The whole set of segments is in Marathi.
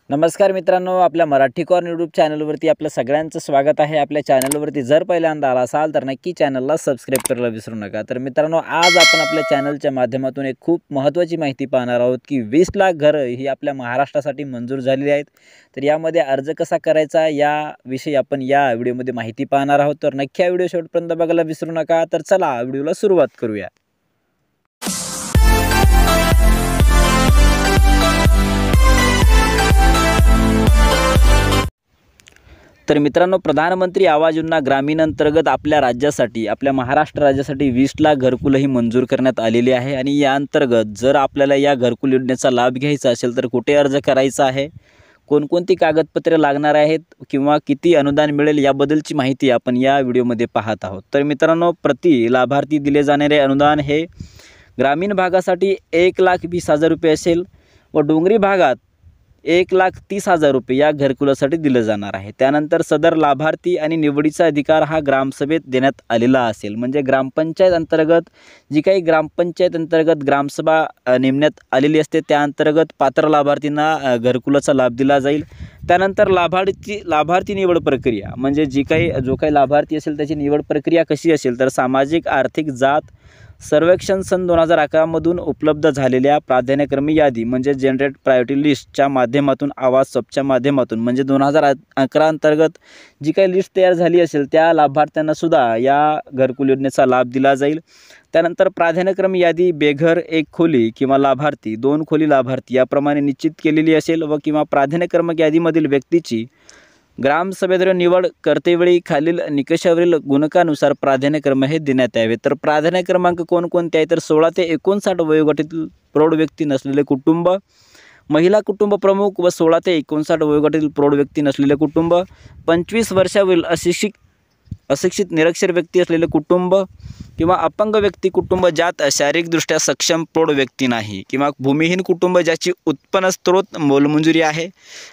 नमस्कार मित्रांनो, आपल्या मराठी कॉर्नर यूट्यूब चॅनलवरती आपलं सगळ्यांचं स्वागत आहे। आपल्या चॅनलवरती जर पहिल्यांदा आला असाल तर नक्की चॅनलला सबस्क्राइब करायला विसरू नका। तर मित्रांनो, आज आपण आपल्या चॅनलच्या माध्यमातून एक खूप महत्त्वाची माहिती पाहणार आहोत की 20 लाख घरं ही आपल्या महाराष्ट्रासाठी मंजूर झालेली आहेत। तर यामध्ये अर्ज कसा करायचा याविषयी आपण या व्हिडिओमध्ये माहिती पाहणार आहोत। तर नक्की हा व्हिडिओ शेवटपर्यंत बघायला विसरू नका। तर चला व्हिडिओला सुरुवात करूया। तर मित्रांनो, प्रधानमंत्री आवास योजना ग्रामीण अंतर्गत आपल्या राज्यासाठी, आपल्या महाराष्ट्र राज्यासाठी 20 लाख घरकुल ही मंजूर करण्यात आलेली आहे। आणि या अंतर्गत जर आपल्याला या घरकुल योजनेचा लाभ घ्यायचा असेल तर कुठे अर्ज करायचा आहे, कोणकोणती कागदपत्रे लागणार आहेत किंवा किती अनुदान मिळेल याबद्दलची माहिती आपण या व्हिडिओमध्ये पाहत आहोत। तर मित्रांनो, प्रति लाभार्थी दिले जाणारे अनुदान हे ग्रामीण भागासाठी 1,20,000 रुपये असेल व डोंगरी भागात 1,30,000 रुपये या घरकुलासाठी दिले जाणार आहे। त्यानंतर सदर लाभार्थी आणि निवडीचा अधिकार हा ग्रामसभेत देण्यात आलेला असेल। म्हणजे ग्रामपंचायत अंतर्गत जी काही ग्रामपंचायत अंतर्गत ग्रामसभा नेमण्यात आलेली असते त्या अंतर्गत पात्र लाभार्थींना घरकुलाचा लाभ दिला जाईल। त्यानंतर लाभार्थी निवड प्रक्रिया म्हणजे जो काही लाभार्थी असेल त्याची निवड प्रक्रिया कशी असेल, तर सामाजिक आर्थिक जात सर्वेक्षण सन 2011 मधून उपलब्ध झालेल्या प्राधान्यक्रमी यादी म्हणजे जनरेट प्रायोरिटी लिस्टच्या माध्यमातून आवास सबच्या माध्यमातून म्हणजे 2011 अंतर्गत जी काही लिस्ट तयार झाली असेल त्या लाभार्थ्यांना सुद्धा या घरकुल योजनेचा लाभ दिला जाईल। त्यानंतर प्राधान्यक्रमी यादी बेघर 1 खोली किंवा लाभार्थी 2 खोली लाभार्थी याप्रमाणे निश्चित केलेली असेल व किंवा प्राधान्यक्रमक यादीमधील व्यक्तीची ग्रामसभेद्वारे निवड करतेवेळी खालील निकषावरील गुणकानुसार प्राधान्यक्रम हे देण्यात यावे। तर प्राधान्य क्रमांक कोणकोणते आहे, तर 16 ते 59 वयोगटातील प्रौढ व्यक्ती नसलेले कुटुंब, महिला कुटुंब प्रमुख व 16 ते 59 वयोगटातील प्रौढ व्यक्ती नसलेले कुटुंब, 25 वर्षावरील अशिक्षित निरक्षर व्यक्ती असलेले कुटुंब किंवा अपंग व्यक्ती कुटुंब ज्यात शारीरिकदृष्ट्या सक्षम प्रौढ व्यक्ती नाही किंवा भूमिहीन कुटुंब ज्याची उत्पन्न स्त्रोत मोलमजुरी आहे,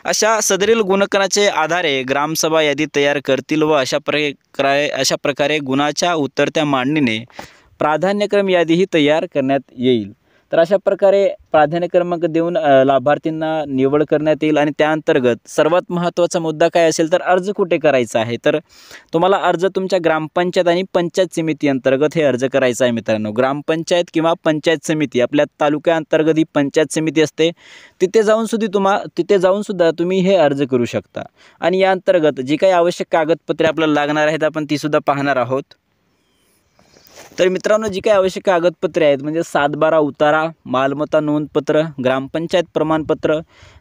अशा सदरील गुणकाचे आधारे ग्रामसभा यादी तयार करतील व अशा प्रकारे गुणाच्या उतरत्या मांडणीने प्राधान्यक्रम यादी ही तयार करण्यात येईल। तर अशा प्रकारे प्राधान्य क्रमांक देऊन लाभार्थींना निवड करण्यात येईल। आणि त्या अंतर्गत सर्वात महत्त्वाचा मुद्दा काय असेल, तर अर्ज कुठे करायचा आहे, तर तुम्हाला अर्ज तुमच्या ग्रामपंचायत आणि पंचायत समिती अंतर्गत हे अर्ज करायचा आहे। मित्रांनो, ग्रामपंचायत किंवा पंचायत समिती आपल्या तालुक्या अंतर्गत ही पंचायत समिती असते, तिथे जाऊन सुद्धा तुम्ही हे अर्ज करू शकता। आणि या अंतर्गत जी काही आवश्यक कागदपत्रे आपल्याला लागणार आहेत आपण ती सुद्धा पाहणार आहोत। तर मित्रांनो, जी काही आवश्यक कागदपत्रे आहेत म्हणजे 7/12 उतारा, मालमत्ता नोंदपत्र, ग्रामपंचायत प्रमाणपत्र,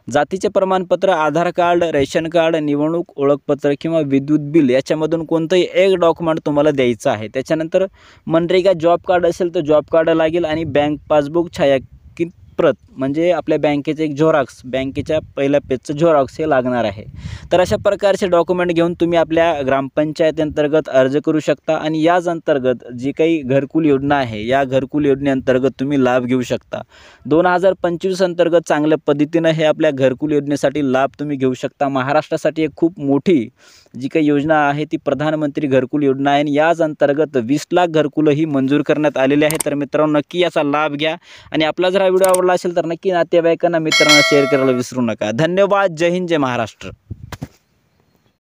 जातीचे प्रमाणपत्र, आधार कार्ड, रेशन कार्ड, निवडणूक ओळखपत्र किंवा विद्युत बिल याच्यामधून कोणतंही एक डॉक्युमेंट तुम्हाला द्यायचं आहे। त्याच्यानंतर मनरेगा जॉब कार्ड असेल तर जॉब कार्ड लागेल आणि बँक पासबुक छायांकित प्रत म्हणजे आपल्या बँकेचे एक झेरॉक्स, बँकेच्या पहिल्या पेजचं झेरॉक्स हे लागणार आहे। तर अशा प्रकारचे डॉक्युमेंट घेऊन तुम्ही आपल्या ग्रामपंचायत अंतर्गत अर्ज करू शकता। आणि याच अंतर्गत जी काही घरकुल योजना आहे या घरकुल योजनेअंतर्गत तुम्ही लाभ घेऊ शकता। 2025 अंतर्गत चांगल्या पद्धतीने हे आपल्या घरकुल योजनेसाठी लाभ तुम्ही घेऊ शकता। महाराष्ट्रासाठी एक खूप मोठी जी काही योजना आहे ती प्रधानमंत्री घरकुल योजना आहे आणि याच अंतर्गत 20 लाख घरकुल ही मंजूर करण्यात आलेली आहे। तर मित्रांनो, नक्की याचा लाभ घ्या आणि आपला जर हा व्हिडिओ आवडला असेल तर नक्की नातेवाईकांना मित्रांना शेअर करायला विसरू नका। धन्यवाद। जय हिंद, जय महाराष्ट्र।